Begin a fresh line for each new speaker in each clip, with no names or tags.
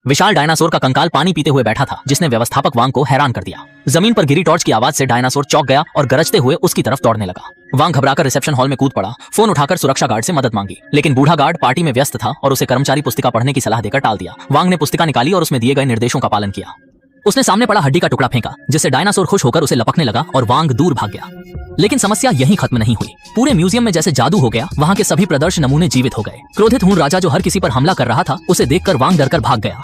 विशाल dinosaur का कंकाल पानी पीते हुए बैठा था, जिसने व्यवस्थापक वांग को हैरान कर दिया। जमीन पर गिरी टॉर्च की आवाज से डायनासोर चौंक गया और गरजते हुए उसकी तरफ दौड़ने लगा। वांग घबराकर रिसेप्शन हॉल में कूद पड़ा, फोन उठाकर सुरक्षा गार्ड से मदद मांगी, लेकिन बूढ़ा गार्ड पार्टी में व्यस्त था और उसे कर्मचारी पुस्तिका पढ़ने की सलाह देकर टाल दिया। वांग ने पुस्तिका निकाली और उसमें दिए गए निर्देशों का पालन किया। उसने सामने पड़ा हड्डी का टुकड़ा फेंका, जिससे डायनासोर खुश होकर उसे लपकने लगा और वांग दूर भाग गया। लेकिन समस्या यहीं खत्म नहीं हुई। पूरे म्यूजियम में जैसे जादू हो गया, वहां के सभी प्रदर्श नमूने जीवित हो गए। क्रोधित हून राजा जो हर किसी पर हमला कर रहा था, उसे देखकर वांग डरकर भाग गया।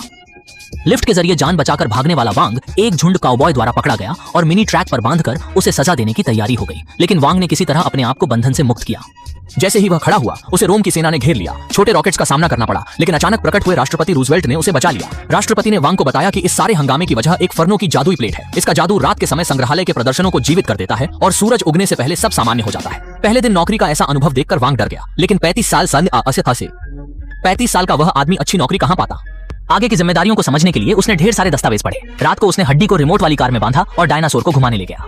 लिफ्ट के जरिए जान बचाकर भागने वाला वांग एक झुंड काउबॉय द्वारा पकड़ा गया और मिनी ट्रैक पर बांधकर उसे सजा देने की तैयारी हो गई। लेकिन वांग ने किसी तरह अपने आप को बंधन से मुक्त किया। जैसे ही वह खड़ा हुआ, उसे रोम की सेना ने घेर लिया। छोटे रॉकेट्स का सामना करना पड़ा, लेकिन अचानक प्रकट हुए राष्ट्रपति रूजवेल्ट ने उसे बचा लिया। राष्ट्रपति ने वांग को बताया कि इस सारे हंगामे की वजह एक फर्नो की जादुई प्लेट है। इसका जादू रात के समय संग्रहालय के प्रदर्शनों को जीवित कर देता है और सूरज उगने से पहले सब सामान्य हो जाता है। पहले दिन नौकरी का ऐसा अनुभव देखकर वांग डर गया, लेकिन 35 साल का वह आदमी अच्छी नौकरी कहां पाता। आगे की जिम्मेदारियों को समझने के लिए उसने ढेर सारे दस्तावेज पढ़े। रात को उसने हड्डी को रिमोट वाली कार में बांधा और डायनासोर को घुमाने ले गया।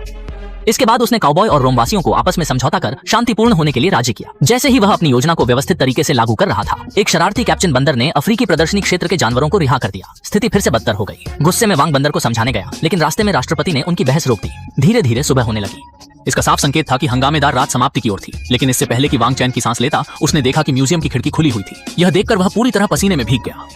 इसके बाद उसने काउबॉय और रोमवासियों को आपस में समझौता कर शांतिपूर्ण होने के लिए राजी किया। जैसे ही वह अपनी योजना को व्यवस्थित तरीके से लागू कर रहा था, एक शरारती कैप्टन बंदर ने अफ्रीकी प्रदर्शनी क्षेत्र के जानवरों को रिहा कर दिया। स्थिति फिर से बदतर हो गई। गुस्से में वांग बंदर को समझाने गया, लेकिन रास्ते में राष्ट्रपति ने उनकी बहस रोक दी। धीरे धीरे सुबह होने लगी। इसका साफ संकेत था कि हंगामेदार रात समाप्ति की ओर थी। लेकिन इससे पहले कि वांग चैन की सांस लेता, उसने देखा कि म्यूजियम की खिड़की खुली हुई थी। यह देखकर वह पूरी तरह पसीने में भीग गया।